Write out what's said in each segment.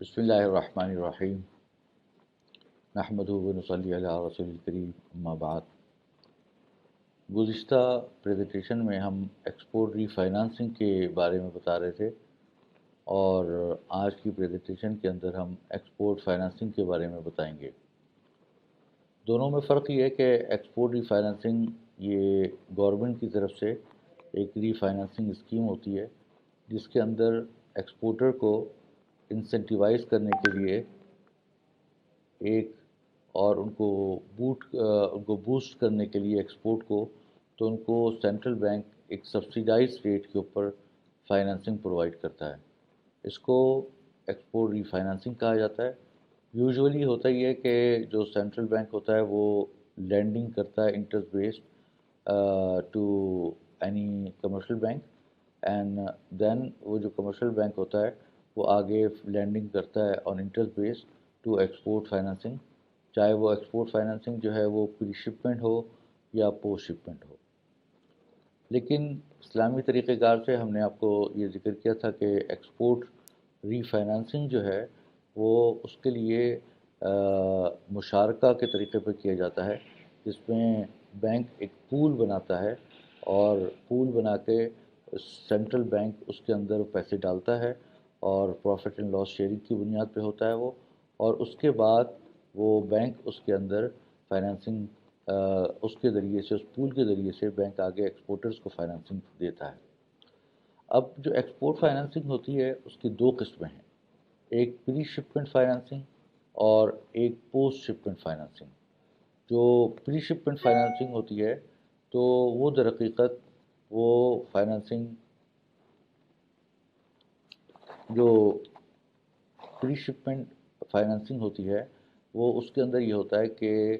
بسم اللہ الرحمن الرحیم نحمدہ و نصلی علی رسول الکریم اما بعد۔ گزشتہ پریزنٹیشن میں ہم ایکسپورٹ ری فائنانسنگ کے بارے میں بتا رہے تھے، اور آج کی پریزنٹیشن کے اندر ہم ایکسپورٹ فائنانسنگ کے بارے میں بتائیں گے۔ دونوں میں فرق یہ ہے کہ ایکسپورٹ ری فائنانسنگ یہ گورنمنٹ کی طرف سے ایک ری فائنانسنگ اسکیم ہوتی ہے، جس کے اندر ایکسپورٹر کو انسینٹیوائز کرنے کے لیے ایک اور ان کو بوسٹ کرنے کے لیے ایکسپورٹ کو، تو ان کو سینٹرل بینک ایک سبسیڈائز ریٹ کے اوپر فائنانسنگ پرووائڈ کرتا ہے۔ اس کو ایکسپورٹ ری فائنانسنگ کہا جاتا ہے۔ یوزولی ہوتا یہ ہے کہ جو سینٹرل بینک ہوتا ہے وہ لینڈنگ کرتا ہے interest based to any commercial bank, and then وہ جو کمرشل بینک ہوتا ہے وہ آگے لینڈنگ کرتا ہے on interest base to export financing, چاہے وہ ایکسپورٹ فائنانسنگ جو ہے وہ پری شپمنٹ ہو یا پوسٹ شپمنٹ ہو۔ لیکن اسلامی طریقہ کار سے ہم نے آپ کو یہ ذکر کیا تھا کہ ایکسپورٹ ری فائنانسنگ جو ہے وہ اس کے لیے مشارکہ کے طریقے پہ کیا جاتا ہے، جس میں بینک ایک پول بناتا ہے، اور پول بنا کے سینٹرل بینک اس کے اندر پیسے ڈالتا ہے، اور پروفٹ اینڈ لاس شیئرنگ کی بنیاد پہ ہوتا ہے وہ، اور اس کے بعد وہ بینک اس کے اندر فائنانسنگ اس کے ذریعے سے، اس پول کے ذریعے سے بینک آگے ایکسپورٹرز کو فائنانسنگ دیتا ہے۔ اب جو ایکسپورٹ فائنانسنگ ہوتی ہے اس کی دو قسمیں ہیں، ایک پری شپمنٹ فائنانسنگ اور ایک پوسٹ شپمنٹ فائنانسنگ۔ جو پری شپمنٹ فائنانسنگ ہوتی ہے تو وہ در حقیقت وہ فائنانسنگ جو پری شپمنٹ فائنانسنگ ہوتی ہے وہ اس کے اندر یہ ہوتا ہے کہ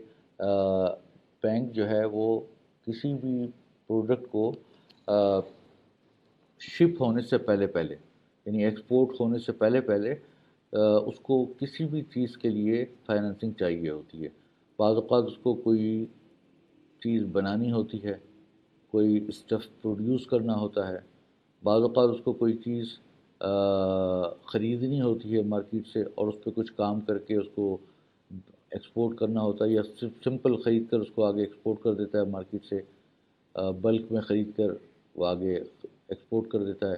بینک جو ہے وہ کسی بھی پروڈکٹ کو شپ ہونے سے پہلے یعنی ایکسپورٹ ہونے سے پہلے اس کو کسی بھی چیز کے لیے فائنانسنگ چاہیے ہوتی ہے۔ بعض اوقات اس کو کوئی چیز بنانی ہوتی ہے، کوئی اسٹف پروڈیوس کرنا ہوتا ہے، بعض اوقات اس کو کوئی چیز خریدنی ہوتی ہے مارکیٹ سے، اور اس پہ کچھ کام کر کے اس کو ایکسپورٹ کرنا ہوتا ہے، یا صرف سمپل خرید کر اس کو آگے ایکسپورٹ کر دیتا ہے مارکیٹ سے، بلک میں خرید کر وہ آگے ایکسپورٹ کر دیتا ہے۔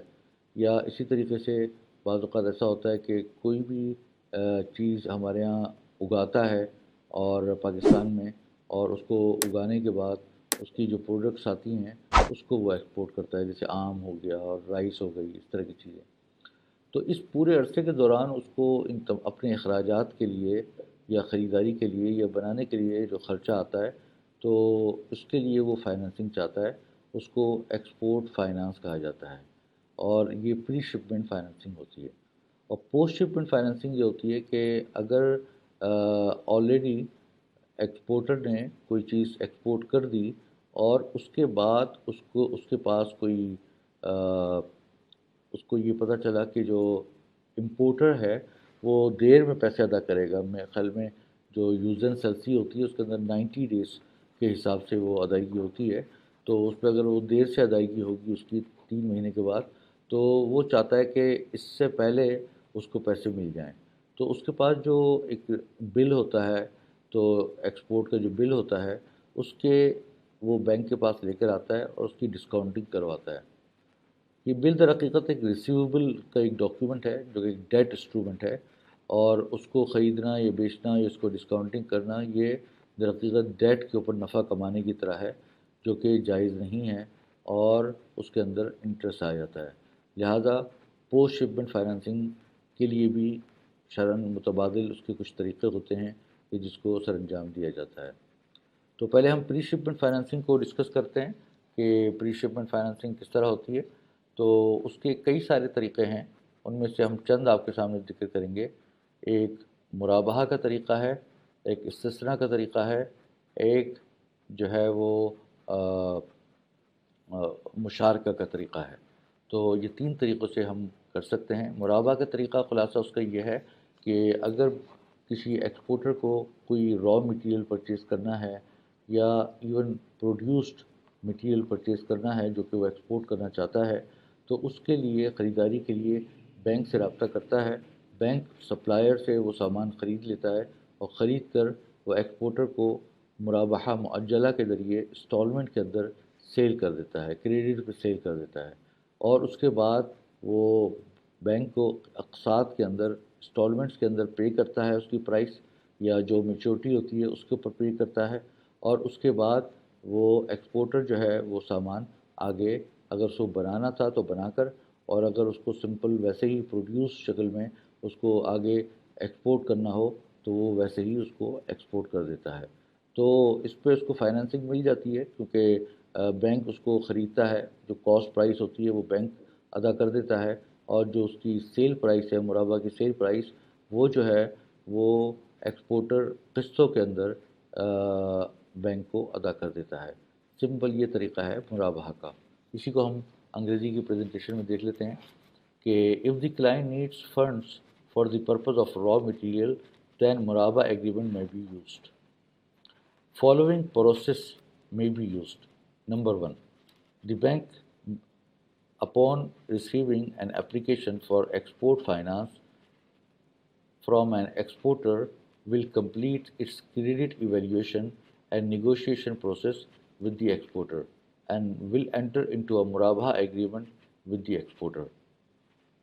یا اسی طریقے سے بعض اوقات ایسا ہوتا ہے کہ کوئی بھی چیز ہمارے یہاں اگاتا ہے اور پاکستان میں، اور اس کو اگانے کے بعد اس کی جو پروڈکٹس آتی ہیں اس کو وہ ایکسپورٹ کرتا ہے، جیسے آم ہو گیا اور رائس ہو گئی، اس طرح کی چیزیں۔ تو اس پورے عرصے کے دوران اس کو اپنے اخراجات کے لیے یا خریداری کے لیے یا بنانے کے لیے جو خرچہ آتا ہے، تو اس کے لیے وہ فائنانسنگ چاہتا ہے، اس کو ایکسپورٹ فائنانس کہا جاتا ہے، اور یہ پری شپمنٹ فائنانسنگ ہوتی ہے۔ اور پوسٹ شپمنٹ فائنانسنگ یہ ہوتی ہے کہ اگر آلریڈی ایکسپورٹر نے کوئی چیز ایکسپورٹ کر دی، اور اس کے بعد اس کے پاس کوئی اس کو یہ پتہ چلا کہ جو امپورٹر ہے وہ دیر میں پیسے ادا کرے گا، میرے خیال میں جو یوز اینڈ سیلسی ہوتی ہے اس کے اندر 90 ڈیز کے حساب سے وہ ادائیگی ہوتی ہے، تو اس پہ اگر وہ دیر سے ادائیگی ہوگی اس کی 3 مہینے کے بعد، تو وہ چاہتا ہے کہ اس سے پہلے اس کو پیسے مل جائیں۔ تو اس کے پاس جو ایک بل ہوتا ہے، تو ایکسپورٹ کا جو بل ہوتا ہے اس کے وہ بینک کے پاس لے کر آتا ہے اور اس کی ڈسکاؤنٹنگ کرواتا ہے۔ یہ بل در حقیقت ایک ریسیویبل کا ایک ڈاکیومنٹ ہے جو کہ ایک ڈیٹ انسٹرومنٹ ہے، اور اس کو خریدنا یا بیچنا یا اس کو ڈسکاؤنٹنگ کرنا یہ در حقیقت ڈیٹ کے اوپر نفع کمانے کی طرح ہے، جو کہ جائز نہیں ہے، اور اس کے اندر انٹرسٹ آ جاتا ہے۔ لہذا پوسٹ شپمنٹ فائنانسنگ کے لیے بھی شرعاً متبادل اس کے کچھ طریقے ہوتے ہیں کہ جس کو سر انجام دیا جاتا ہے۔ تو پہلے ہم پری شپمنٹ فائنانسنگ کو ڈسکس کرتے ہیں کہ پری شپمنٹ فائنانسنگ کس طرح ہوتی ہے۔ تو اس کے کئی سارے طریقے ہیں، ان میں سے ہم چند آپ کے سامنے ذکر کریں گے۔ ایک مرابحہ کا طریقہ ہے، ایک استثناء کا طریقہ ہے، ایک جو ہے وہ مشارکہ کا طریقہ ہے۔ تو یہ 3 طریقوں سے ہم کر سکتے ہیں۔ مرابحہ کا طریقہ خلاصہ اس کا یہ ہے کہ اگر کسی ایکسپورٹر کو کوئی را مٹیریل پرچیز کرنا ہے، یا ایون پروڈیوسڈ مٹیریل پرچیز کرنا ہے جو کہ وہ ایکسپورٹ کرنا چاہتا ہے، تو اس کے لیے خریداری کے لیے بینک سے رابطہ کرتا ہے۔ بینک سپلائر سے وہ سامان خرید لیتا ہے اور خرید کر وہ ایکسپورٹر کو مرابحہ معجلہ کے ذریعے انسٹالمنٹ کے اندر سیل کر دیتا ہے، کریڈٹ پہ سیل کر دیتا ہے، اور اس کے بعد وہ بینک کو اقساط کے اندر انسٹالمنٹس کے اندر پے کرتا ہے اس کی پرائس، یا جو میچورٹی ہوتی ہے اس کے اوپر پے کرتا ہے، اور اس کے بعد وہ ایکسپورٹر جو ہے وہ سامان آگے اگر اس کو بنانا تھا تو بنا کر، اور اگر اس کو سمپل ویسے ہی پروڈیوس شکل میں اس کو آگے ایکسپورٹ کرنا ہو تو وہ ویسے ہی اس کو ایکسپورٹ کر دیتا ہے۔ تو اس پہ اس کو فائنینسنگ مل جاتی ہے، کیونکہ بینک اس کو خریدتا ہے، جو کاسٹ پرائس ہوتی ہے وہ بینک ادا کر دیتا ہے، اور جو اس کی سیل پرائس ہے، مرابحہ کی سیل پرائس، وہ جو ہے وہ ایکسپورٹر قسطوں کے اندر بینک کو ادا کر دیتا ہے۔ سمپل یہ طریقہ ہے مرابحہ کا۔ اسی کو ہم انگریزی کی پریزنٹیشن میں دیکھ لیتے ہیں کہ if the client needs funds for the purpose of raw material then مرابحہ agreement may be used. Following process may be used. Number 1, the bank, upon receiving an application for export finance from an exporter, will complete its credit evaluation and negotiation process with the exporter and will enter into a murabaha agreement with the exporter.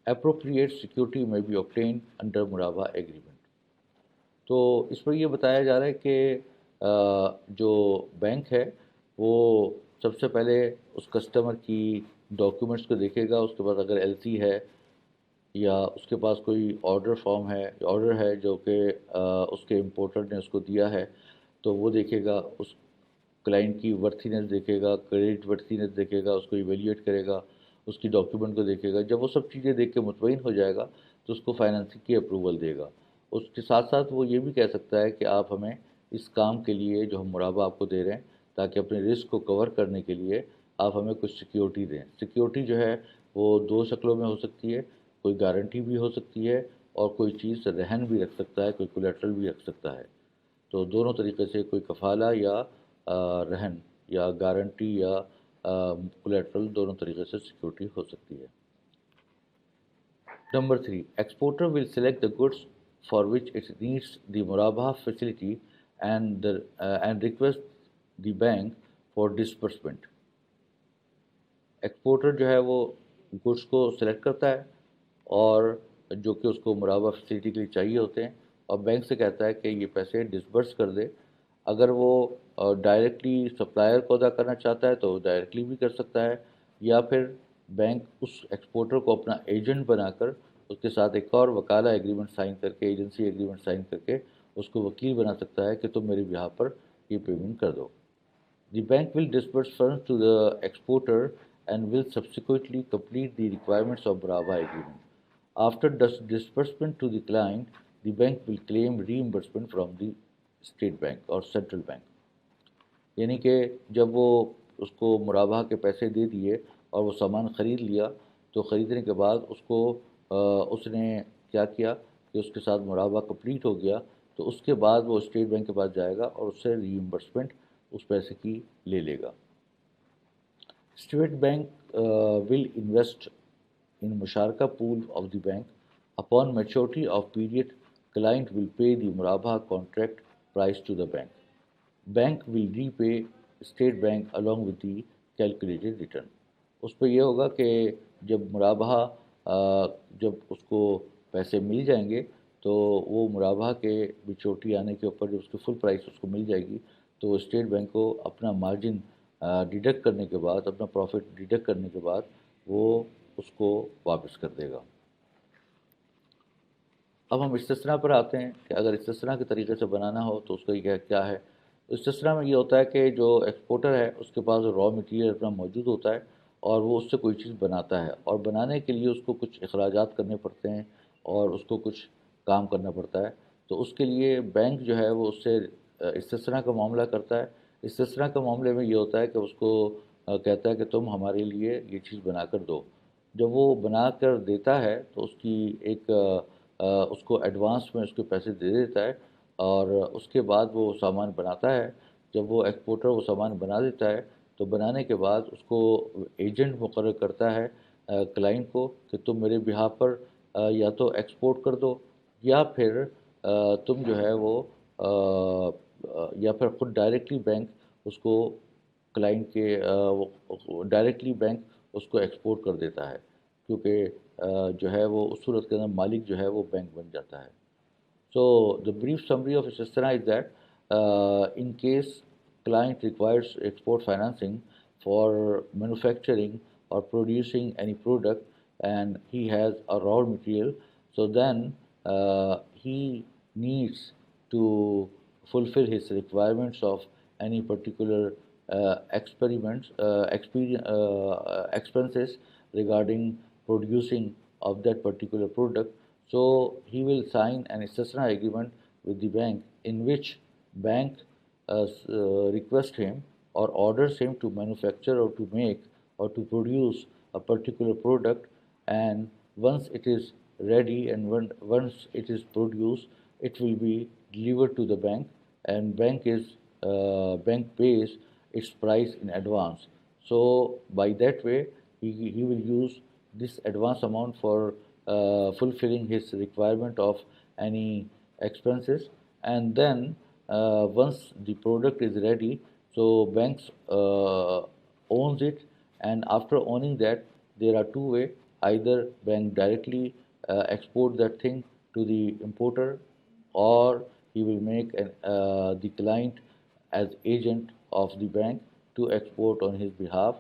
Appropriate security may be obtained under murabaha agreement. تو اس پر یہ بتایا جا رہا ہے کہ جو bank ہے وہ سب سے پہلے اس کسٹمر کی ڈاکیومنٹس کو دیکھے گا، اس کے بعد اگر ایل سی ہے یا اس کے پاس کوئی آرڈر ہے جو کہ اس کے امپورٹر نے اس کو دیا ہے، تو وہ دیکھے گا، اس کلائنٹ کی ورتھینس دیکھے گا، کریڈٹ ورتھینس دیکھے گا، اس کو ایویلیویٹ کرے گا، اس کی ڈاکیومنٹ کو دیکھے گا۔ جب وہ سب چیزیں دیکھ کے مطمئن ہو جائے گا تو اس کو فائنینسنگ کی اپروول دے گا۔ اس کے ساتھ ساتھ وہ یہ بھی کہہ سکتا ہے کہ آپ ہمیں اس کام کے لیے جو ہم مرابحہ آپ کو دے رہے ہیں، تاکہ اپنے رسک کو کور کرنے کے لیے آپ ہمیں کچھ سیکیورٹی دیں۔ سیکیورٹی جو ہے وہ دو شکلوں میں ہو سکتی ہے، کوئی گارنٹی بھی ہو سکتی ہے اور کوئی چیز رہن بھی رکھ سکتا ہے، کوئی کولیٹرل بھی رکھ سکتا ہے۔ تو دونوں طریقے سے کوئی کفالہ یا رہن یا گارنٹی یا کولیٹرل، دونوں طریقے سے سیکیورٹی ہو سکتی ہے۔ Number 3, exporter will select the goods for which it needs the murabaha facility and request the bank for disbursement. Exporter جو ہے وہ گڈس کو سلیکٹ کرتا ہے اور جو کہ اس کو مرابحہ فیسلٹی کے لیے چاہیے ہوتے ہیں، اور بینک سے کہتا ہے کہ یہ پیسے ڈسبرس کر دے۔ اگر وہ ڈائریکٹلی سپلائر کو ادا کرنا چاہتا ہے تو ڈائریکٹلی بھی کر سکتا ہے، یا پھر بینک اس ایکسپورٹر کو اپنا ایجنٹ بنا کر اس کے ساتھ ایک اور وکالہ ایگریمنٹ سائن کر کے، ایجنسی ایگریمنٹ سائن کر کے اس کو وکیل بنا سکتا ہے کہ تم میرے بہاف پر یہ پیمنٹ کر دو۔ The bank will disburse funds to the exporter and will subsequently complete the requirements of Murabaha agreement. After disbursement to the client, the bank will claim reimbursement from the state bank or central bank. یعنی کہ جب وہ اس کو مرابحہ کے پیسے دے دیے اور وہ سامان خرید لیا، تو خریدنے کے بعد اس کو اس نے کیا کیا کہ اس کے ساتھ مرابحہ کمپلیٹ ہو گیا، تو اس کے بعد وہ اسٹیٹ بینک کے پاس جائے گا اور اس سے ری ایمبرسمنٹ اس پیسے کی لے لے گا۔ State bank will invest in مشارکہ pool of the bank upon maturity of period client will pay the مرابحہ contract price to the bank. Bank will repay State Bank along with the calculated return. اس پہ یہ ہوگا کہ جب مرابحہ جب اس کو پیسے مل جائیں گے تو وہ مرابحہ کے میچورٹی آنے کے اوپر جب اس کی فل پرائس اس کو مل جائے گی تو اسٹیٹ بینک کو اپنا مارجن ڈیڈکٹ کرنے کے بعد، اپنا پروفٹ ڈیڈکٹ کرنے کے بعد وہ اس کو واپس کر دے گا۔ اب ہم استثناء پر آتے ہیں کہ اگر استثناء کے طریقے سے بنانا ہو تو اس کا کیا ہے۔ استثناء میں یہ ہوتا ہے کہ جو ایکسپورٹر ہے اس کے پاس را مٹیریل اپنا موجود ہوتا ہے اور وہ اس سے کوئی چیز بناتا ہے، اور بنانے کے لیے اس کو کچھ اخراجات کرنے پڑتے ہیں اور اس کو کچھ کام کرنا پڑتا ہے، تو اس کے لیے بینک جو ہے وہ اس سے استثناء کا معاملہ کرتا ہے۔ استثناء کے معاملے میں یہ ہوتا ہے کہ اس کو کہتا ہے کہ تم ہمارے لیے یہ چیز بنا کر دو۔ جب وہ بنا کر دیتا ہے تو اس کی ایک اس کو ایڈوانس میں اس کے پیسے دے دیتا ہے، اور اس کے بعد وہ سامان بناتا ہے۔ جب وہ ایکسپورٹر وہ سامان بنا دیتا ہے تو بنانے کے بعد اس کو ایجنٹ مقرر کرتا ہے کلائنٹ کو کہ تم میرے بہاف پر یا تو ایکسپورٹ کر دو یا پھر تم جو ہے وہ یا پھر خود ڈائریکٹلی بینک اس کو کلائنٹ کے ڈائریکٹلی بینک اس کو ایکسپورٹ کر دیتا ہے، کیونکہ جو ہے وہ اس صورت کے اندر مالک جو ہے وہ بینک بن جاتا ہے۔ So the brief summary of Istisna is that in case client requires export financing for manufacturing or producing any product and he has a raw material, so then he needs to fulfill his requirements of any particular expenses regarding producing of that particular product. So he will sign an istisna agreement with the bank in which bank request him or orders him to manufacture or to make or to produce a particular product, and once it is ready and once it is produced, it will be delivered to the bank, and bank pays its price in advance. So by that way, he will use this advance amount for fulfilling his requirement of any expenses, and then once the product is ready, so banks owns it, and after owning that, there are two way: either bank directly export that thing to the importer, or he will make the client as agent of the bank to export on his behalf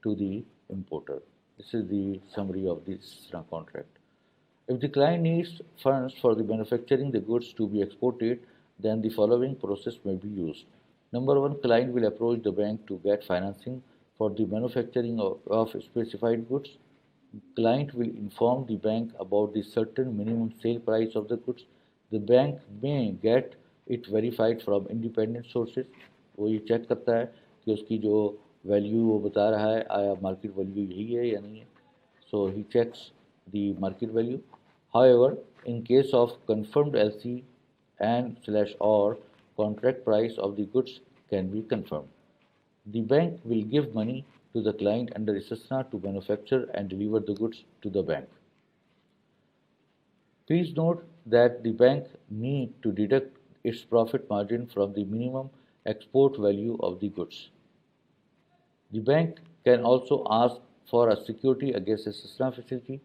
to the importer. This is the summary of this contract. If the client needs funds for the manufacturing the goods to be exported, then the following process may be used. Number one, client will approach the bank to get financing for the manufacturing of specified goods. Client will inform the bank about the certain minimum sale price of the goods. The bank may get it verified from independent sources. وہ یہ check کرتا ہے کہ اس کی جو value وہ بتا رہا ہے آیا مارکیٹ ویلیو یہی ہے یا نہیں ہے. So he checks the market value. However, in case of confirmed LC and/or contract price of the goods can be confirmed, the bank will give money to the client under istisna to manufacture and deliver the goods to the bank. Please note that the bank need to deduct its profit margin from the minimum export value of the goods. The bank can also ask for a security against istisna facility.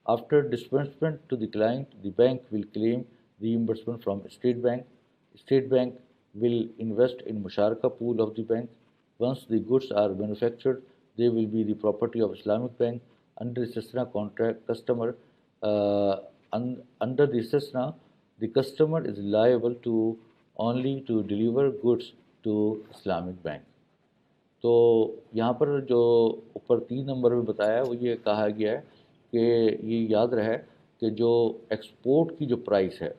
After disbursement to the client, the bank will claim reimbursement from State Bank. State Bank will invest in Musharaka pool of the bank. Once the goods are manufactured, they will be the property of Islamic Bank. Under istisna contract, under the istisna, the customer is liable to only to deliver goods to Islamic Bank. تو یہاں پر جو اوپر 3 number میں بتایا وہ یہ کہا گیا ہے کہ یہ یاد رہے کہ جو ایکسپورٹ کی جو پرائس ہے،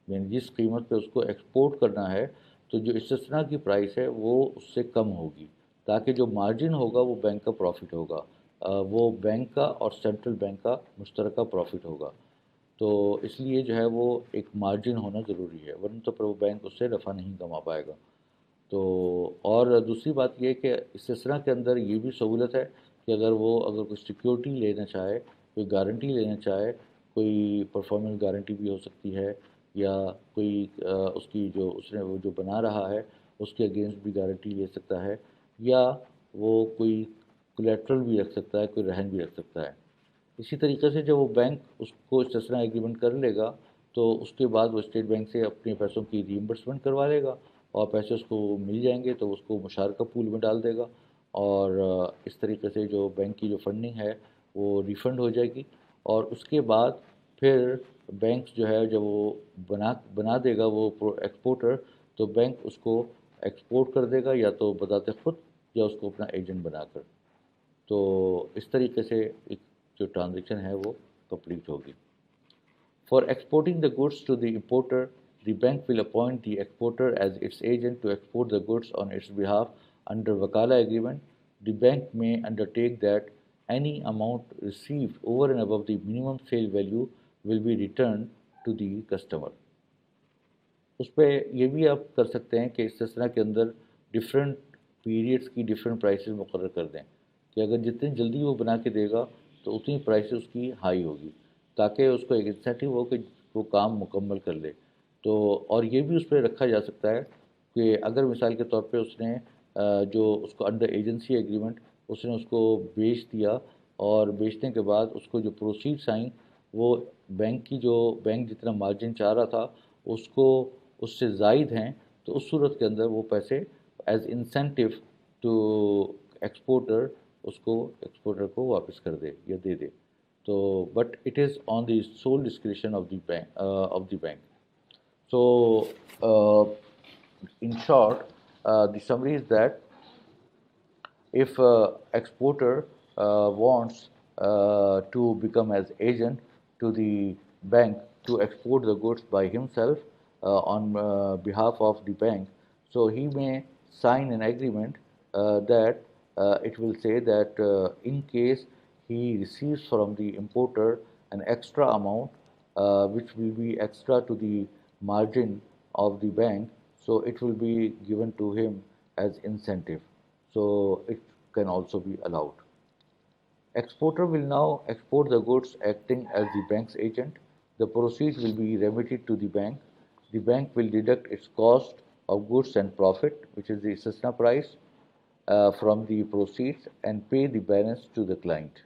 یعنی جس قیمت پہ اس کو ایکسپورٹ کرنا ہے، تو جو استثنا کی پرائس ہے وہ اس سے کم ہوگی، تاکہ جو مارجن ہوگا وہ بینک کا پروفٹ ہوگا، وہ بینک کا اور سینٹرل بینک کا مشترکہ پروفٹ ہوگا. تو اس لیے جو ہے وہ ایک مارجن ہونا ضروری ہے، ورنہ تو پھر وہ بینک اس سے نفع نہیں کما پائے گا. تو اور دوسری بات یہ کہ استثنا کے اندر یہ بھی سہولت ہے کہ اگر کوئی سیکیورٹی لینا چاہے، کوئی گارنٹی لینا چاہے، کوئی پرفارمنس گارنٹی بھی ہو سکتی ہے، یا کوئی اس کی جو اس نے وہ جو بنا رہا ہے اس کے اگینسٹ بھی گارنٹی لے سکتا ہے، یا وہ کوئی کولیٹرل بھی رکھ سکتا ہے، کوئی رہن بھی رکھ سکتا ہے. اسی طریقے سے جب وہ بینک اس کو استثنا ایگریمنٹ کر لے گا تو اس کے بعد وہ اسٹیٹ بینک سے اپنے پیسوں کی ریمبرسمنٹ کروا لے گا، اور پیسے اس کو مل جائیں گے تو اس کو مشارکہ پول میں ڈال دے گا، اور اس طریقے سے جو بینک کی جو فنڈنگ ہے وہ ریفنڈ ہو جائے گی. اور اس کے بعد پھر بینک جو ہے جب وہ بنا دے گا وہ ایکسپورٹر، تو بینک اس کو ایکسپورٹ کر دے گا، یا تو بذات خود یا اس کو اپنا ایجنٹ بنا کر. تو اس طریقے سے ایک جو ٹرانزیکشن ہے وہ کمپلیٹ ہوگی. For exporting the goods to the importer, the bank will appoint the exporter as its agent to export the goods on its behalf under Wakala agreement. The bank may undertake that any amount received over and above the minimum sale value will be returned to the customer. اس پہ یہ بھی آپ کر سکتے ہیں کہ استثنا کے اندر different periods کی ڈفرینٹ پرائسز مقرر کر دیں، کہ اگر جتنی جلدی وہ بنا کے دے گا تو اتنی پرائسز اس کی ہائی ہوگی. تاکہ اس کو ایک انسینٹیو ہو کہ وہ کام مکمل کر لے. تو اور یہ بھی اس پہ رکھا جا سکتا ہے کہ اگر مثال کے طور پہ اس نے جو اس کو انڈر ایجنسی ایگریمنٹ اس نے اس کو بیچ دیا، اور بیچنے کے بعد اس کو جو پروسیڈس آئیں وہ بینک کی جو بینک جتنا مارجن چاہ رہا تھا اس کو اس سے زائد ہیں، تو اس صورت کے اندر وہ پیسے ایز انسینٹیو ٹو ایکسپورٹر اس کو ایکسپورٹر کو واپس کر دے یا دے دے. تو but it is on the civil discretion of the bank. So, in short, the summary is that if exporter wants to become as agent to the bank to export the goods by himself on behalf of the bank, so he may sign an agreement that it will say that in case he receives from the importer an extra amount which will be extra to the margin of the bank, so it will be given to him as incentive. So it can also be allowed. Exporter will now export the goods acting as the bank's agent. The proceeds will be remitted to the bank. The bank will deduct its cost of goods and profit, which is the Cessna price, from the proceeds and pay the balance to the client.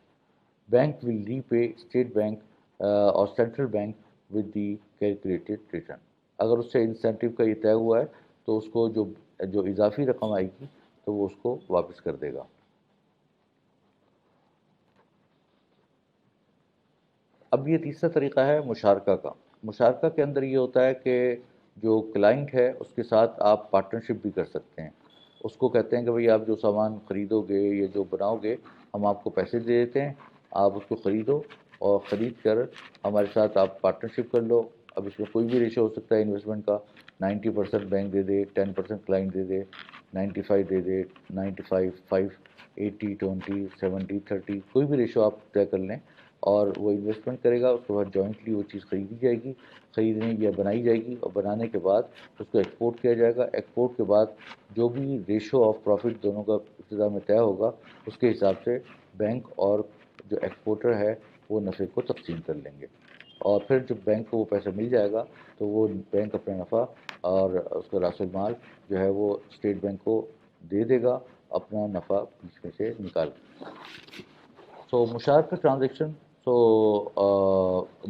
Bank will repay State Bank or Central Bank with the calculated return. اگر اس سے incentive کا یہ طے ہوا ہے تو اس کو جو اضافی رقم آئے گی تو وہ اس کو واپس کر دے گا. اب یہ تیسرا طریقہ ہے مشارکہ کا. مشارکہ کے اندر یہ ہوتا ہے کہ جو کلائنٹ ہے اس کے ساتھ آپ پارٹنرشپ بھی کر سکتے ہیں. اس کو کہتے ہیں کہ بھئی آپ جو سامان خریدو گے یا جو بناؤ گے ہم آپ کو پیسے دے دیتے ہیں، آپ اس کو خریدو اور خرید کر ہمارے ساتھ آپ پارٹنرشپ کر لو. اب اس میں کوئی بھی ریشو ہو سکتا ہے انویسٹمنٹ کا، 90% بینک دے دے، 10% کلائنٹ دے دے، 95 دے دے، 95 5 80 20 70 30، کوئی بھی ریشو آپ طے کر لیں اور وہ انویسٹمنٹ کرے گا. اس کے بعد جوائنٹلی وہ چیز خریدی جائے گی، خریدنے یا بنائی جائے گی، اور بنانے کے بعد اس کو ایکسپورٹ کیا جائے گا. ایکسپورٹ کے بعد جو بھی ریشو آف پروفٹ دونوں کا ابتدا میں طے ہوگا اس کے حساب سے بینک اور جو ایکسپورٹر ہے وہ نفع کو تقسیم کر لیں گے. اور پھر جب بینک کو وہ پیسہ مل جائے گا تو وہ بینک اپنا نفع اور اس کا راس المال جو ہے وہ اسٹیٹ بینک کو دے دے گا، اپنا نفع بیچ میں سے نکال. So Musharka transaction,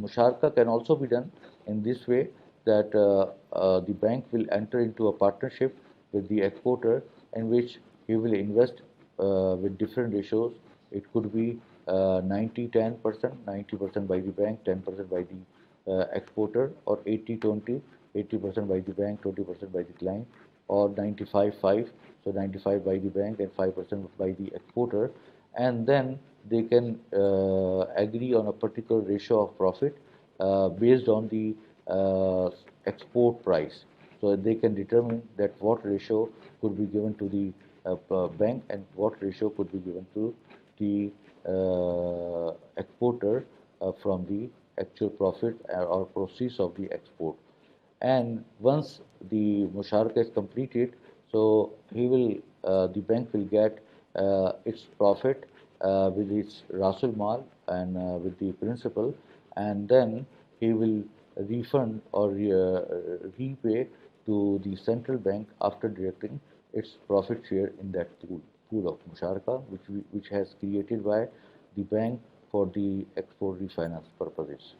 Musharka can also be done in this way that the bank will enter into a partnership with the exporter in which he will invest with different ratios. It could be 90-10%, 90% by the bank, 10% by the exporter, or 80-20, 80% by the bank, 20% by the client, or 95-5, so 95 by the bank and 5% by the exporter. And then they can agree on a particular ratio of profit based on the export price. So they can determine that what ratio could be given to the bank and what ratio could be given to the exporter from the actual profit or proceeds of the export. And once the musharaka is completed, so the bank will get its profit with its rasul mal and with the principal, and then he will refund or repay to the central bank after deducting its profit share in that pool of musharaka which has created by the bank for the export refinance purposes.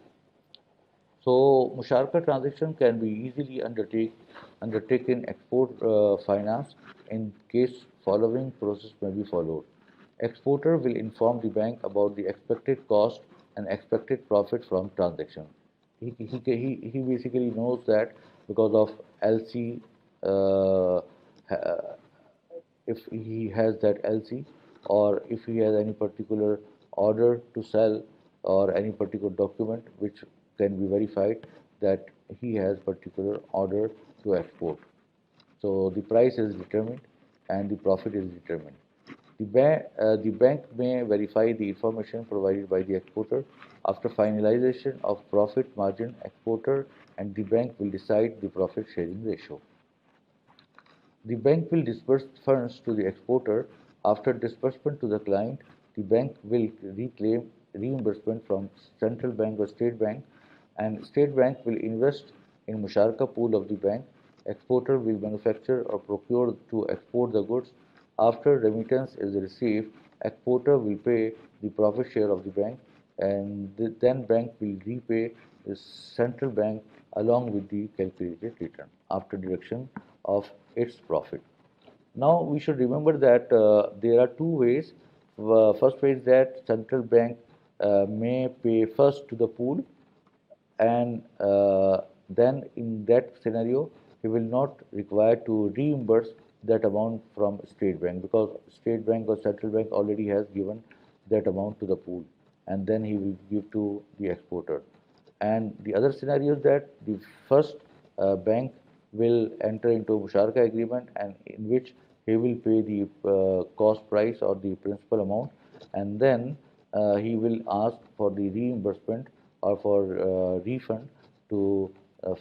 So musharaka transaction can be easily undertaken export finance in case following process may be followed. Exporter will inform the bank about the expected cost and expected profit from transaction. He basically knows that because of LC, if he has that LC, or if he has any particular order to sell or any particular document which can be verified that he has particular order to export. So the price is determined and the profit is determined. The bank may verify the information provided by the exporter. After finalization of profit margin, exporter and the bank will decide the profit sharing ratio. The bank will disburse funds to the exporter. After disbursement to the client, the bank will reclaim reimbursement from central bank or state bank, and state bank will invest in musharaka pool of the bank. Exporter will manufacture or procure to export the goods. After remittance is received, exporter will pay the profit share of the bank, and then bank will repay the central bank along with the calculated return after deduction of its profit. Now we should remember that there are two ways. First way is that central bank may pay first to the pool, and then in that scenario he will not require to reimburse that amount from state bank, because state bank or central bank already has given that amount to the pool, and then he will give to the exporter. And the other scenario is that the first bank will enter into a musharaka agreement, and in which he will pay the cost price or the principal amount, and then he will ask for the reimbursement or for refund to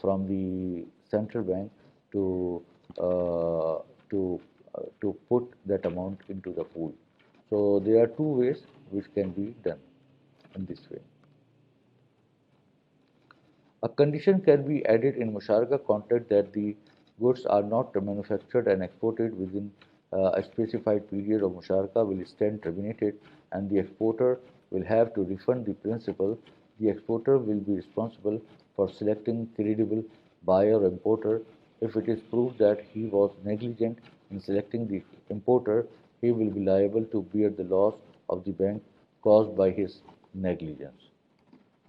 from the central bank to uh, to to put that amount into the pool. So there are two ways which can be done in this way. A condition can be added in musharaka contract that the goods are not manufactured and exported within a specified period of musharaka will stand terminated, and the exporter will have to refund the principal. The exporter will be responsible for selecting credible buyer or importer. If it is proved that he was negligent in selecting the importer, he will be liable to bear the loss of the bank caused by his negligence.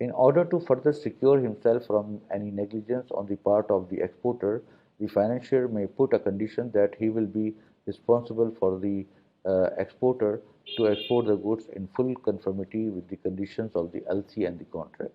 In order to further secure himself from any negligence on the part of the exporter, the financier may put a condition that he will be responsible for the exporter to export the goods in full conformity with the conditions of the LC and the contract.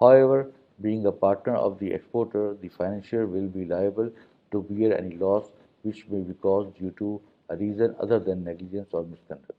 However, being a partner of the exporter, the financier will be liable to bear any loss which may be caused due to a reason other than negligence or misconduct.